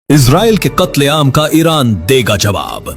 Israel के कत्लेआम का Iran देगा जवाब।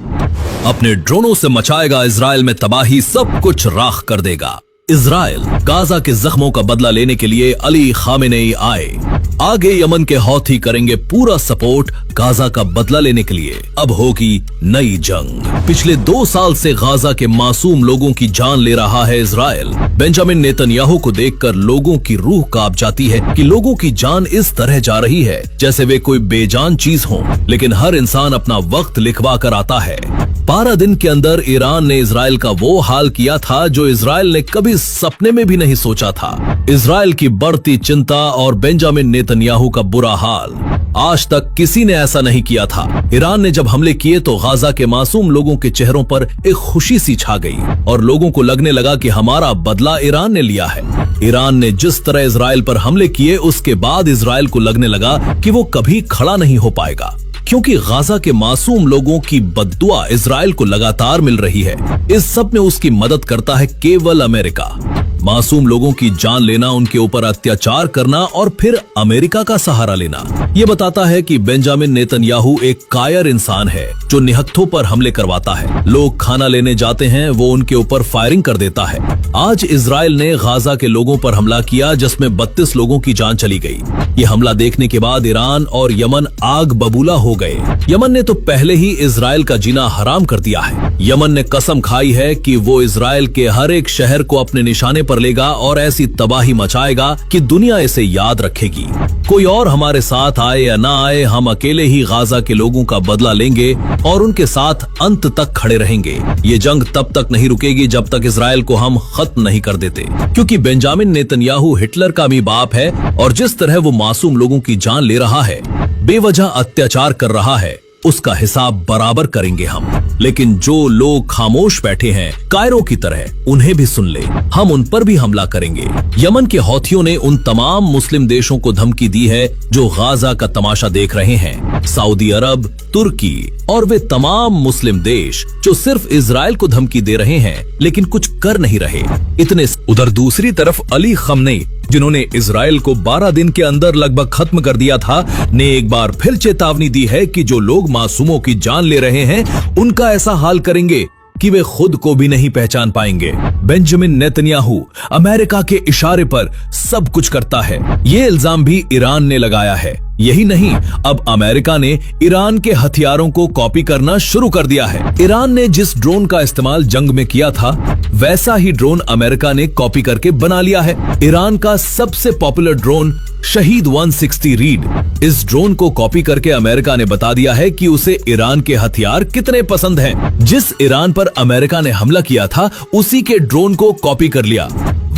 अपने ड्रोनों से मचाएगा इजराइल में तबाही, सब कुछ राख कर देगा। इजराइल गाजा के जख्मों का बदला लेने के लिए अली खामेनेई आए। आगे यमन के हौथी करेंगे पूरा सपोर्ट गाजा का बदला लेने के लिए। अब होगी नई जंग। पिछले 2 साल से गाजा के मासूम लोगों की जान ले रहा है इजराइल। बेंजामिन नेतन्याहू को देखकर लोगों की रूह कांप जाती है कि लोगों की जान इस तरह जा रही है जैसे वे कोई बेजान चीज हो। लेकिन हर इंसान अपना वक्त लिखवा कर आता है। 12 दिन के अंदर ईरान ने इजराइल का वो हाल किया था जो इजराइल ने कभी सपने में भी नहीं सोचा था। इजराइल की बढ़ती चिंता और बेंजामिन नेतन्याहू का बुरा हाल, आज तक किसी ने ऐसा नहीं किया था। ईरान ने जब हमले किए तो गाजा के मासूम लोगों के चेहरों पर एक खुशी सी छा गई और लोगों को लगने लगा कि हमारा बदला ईरान ने लिया है। ईरान ने जिस तरह इजराइल पर हमले किए उसके बाद इजराइल को लगने लगा कि वो कभी खड़ा नहीं हो पाएगा, क्योंकि गाजा के मासूम लोगों की बद्दुआ इजराइल को लगातार मिल रही है। इस सब में उसकी मदद करता है केवल अमेरिका। मासूम लोगों की जान लेना, उनके ऊपर अत्याचार करना और फिर अमेरिका का सहारा लेना, ये बताता है कि बेंजामिन नेतन्याहू एक कायर इंसान है जो निहत्थों पर हमले करवाता है। लोग खाना लेने जाते हैं, वो उनके ऊपर फायरिंग कर देता है। आज इजराइल ने गाजा के लोगों पर हमला किया जिसमें 32 लोगों की जान चली गई। ये हमला देखने के बाद ईरान और यमन आग बबूला हो गए। यमन ने तो पहले ही इजराइल का जीना हराम कर दिया है। यमन ने कसम खाई है कि वो इजराइल के हर एक शहर को अपने निशाने पर लेगा और ऐसी तबाही मचाएगा कि दुनिया इसे याद रखेगी। कोई और हमारे साथ आए या ना आए, हम अकेले ही गाजा के लोगों का बदला लेंगे और उनके साथ अंत तक खड़े रहेंगे। ये जंग तब तक नहीं रुकेगी जब तक इजराइल को हम खत्म नहीं कर देते, क्योंकि बेंजामिन नेतन्याहू हिटलर का भी बाप है और जिस तरह वो मासूम लोगों की जान ले रहा है, बेवजह अत्याचार कर रहा है, उसका हिसाब बराबर करेंगे हम। लेकिन जो लोग खामोश बैठे हैं कायरों की तरह, उन्हें भी सुन ले, हम उन पर भी हमला करेंगे। यमन के हौथियों ने उन तमाम मुस्लिम देशों को धमकी दी है जो गाजा का तमाशा देख रहे हैं। सऊदी अरब, तुर्की और वे तमाम मुस्लिम देश जो सिर्फ इजराइल को धमकी दे रहे हैं लेकिन कुछ कर नहीं रहे। इतने उधर दूसरी तरफ अली खामेनेई, जिन्होंने इजराइल को 12 दिन के अंदर लगभग खत्म कर दिया था, ने एक बार फिर चेतावनी दी है कि जो लोग मासूमों की जान ले रहे हैं उनका ऐसा हाल करेंगे कि वे खुद को भी नहीं पहचान पाएंगे। बेंजामिन नेतन्याहू अमेरिका के इशारे पर सब कुछ करता है, ये इल्जाम भी ईरान ने लगाया है। यही नहीं, अब अमेरिका ने ईरान के हथियारों को कॉपी करना शुरू कर दिया है। ईरान ने जिस ड्रोन का इस्तेमाल जंग में किया था, वैसा ही ड्रोन अमेरिका ने कॉपी करके बना लिया है। ईरान का सबसे पॉपुलर ड्रोन शहीद 160 रीड, इस ड्रोन को कॉपी करके अमेरिका ने बता दिया है कि उसे ईरान के हथियार कितने पसंद हैं। जिस ईरान पर अमेरिका ने हमला किया था, उसी के ड्रोन को कॉपी कर लिया।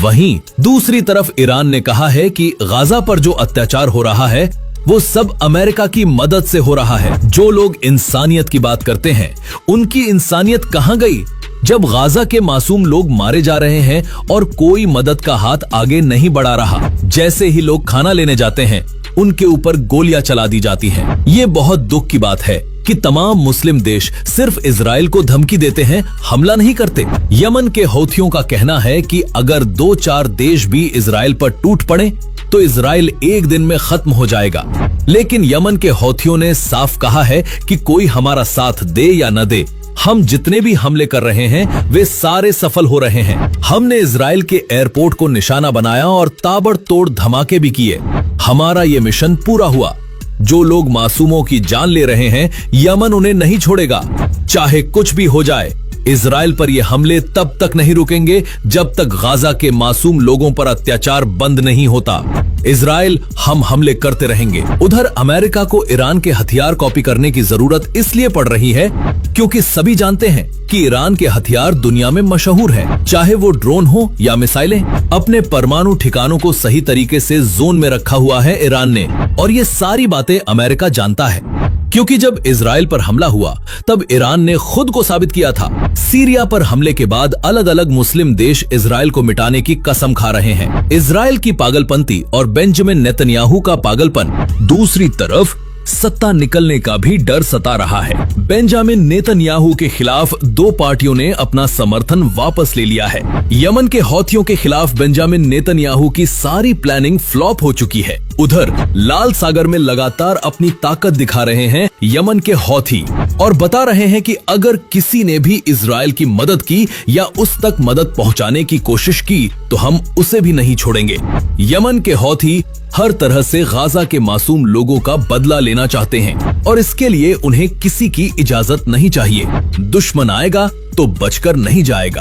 वहीं दूसरी तरफ ईरान ने कहा है कि गाजा पर जो अत्याचार हो रहा है वो सब अमेरिका की मदद से हो रहा है। जो लोग इंसानियत की बात करते हैं, उनकी इंसानियत कहां गई जब गाजा के मासूम लोग मारे जा रहे हैं और कोई मदद का हाथ आगे नहीं बढ़ा रहा। जैसे ही लोग खाना लेने जाते हैं, उनके ऊपर गोलियां चला दी जाती हैं। ये बहुत दुख की बात है कि तमाम मुस्लिम देश सिर्फ इजराइल को धमकी देते हैं, हमला नहीं करते। यमन के हौथियों का कहना है कि अगर 2-4 देश भी इजराइल पर टूट पड़े तो इजराइल एक दिन में खत्म हो जाएगा। लेकिन यमन के हौथियों ने साफ कहा है कि कोई हमारा साथ दे या न दे, हम जितने भी हमले कर रहे हैं वे सारे सफल हो रहे हैं। हमने इजराइल के एयरपोर्ट को निशाना बनाया और ताबड़तोड़ धमाके भी किए। हमारा ये मिशन पूरा हुआ। जो लोग मासूमों की जान ले रहे हैं, यमन उन्हें नहीं छोड़ेगा, चाहे कुछ भी हो जाए। इजराइल पर ये हमले तब तक नहीं रुकेंगे जब तक गाजा के मासूम लोगों पर अत्याचार बंद नहीं होता। इजराइल हम हमले करते रहेंगे। उधर अमेरिका को ईरान के हथियार कॉपी करने की जरूरत इसलिए पड़ रही है क्योंकि सभी जानते हैं कि ईरान के हथियार दुनिया में मशहूर हैं। चाहे वो ड्रोन हो या मिसाइलें, अपने परमाणु ठिकानों को सही तरीके से जोन में रखा हुआ है ईरान ने, और ये सारी बातें अमेरिका जानता है। क्योंकि जब इजराइल पर हमला हुआ तब ईरान ने खुद को साबित किया था। सीरिया पर हमले के बाद अलग अलग मुस्लिम देश इजराइल को मिटाने की कसम खा रहे हैं। इजराइल की पागलपंती और बेंजामिन नेतन्याहू का पागलपन। दूसरी तरफ सत्ता निकलने का भी डर सता रहा है। बेंजामिन नेतन्याहू के खिलाफ 2 पार्टियों ने अपना समर्थन वापस ले लिया है। यमन के हौथियों के खिलाफ बेंजामिन नेतन्याहू की सारी प्लानिंग फ्लॉप हो चुकी है। उधर लाल सागर में लगातार अपनी ताकत दिखा रहे हैं यमन के हौथी और बता रहे हैं कि अगर किसी ने भी इजराइल की मदद की या उस तक मदद पहुंचाने की कोशिश की तो हम उसे भी नहीं छोड़ेंगे। यमन के हौथी हर तरह से गाजा के मासूम लोगों का बदला लेना चाहते हैं और इसके लिए उन्हें किसी की इजाजत नहीं चाहिए। दुश्मन आएगा तो बचकर नहीं जाएगा।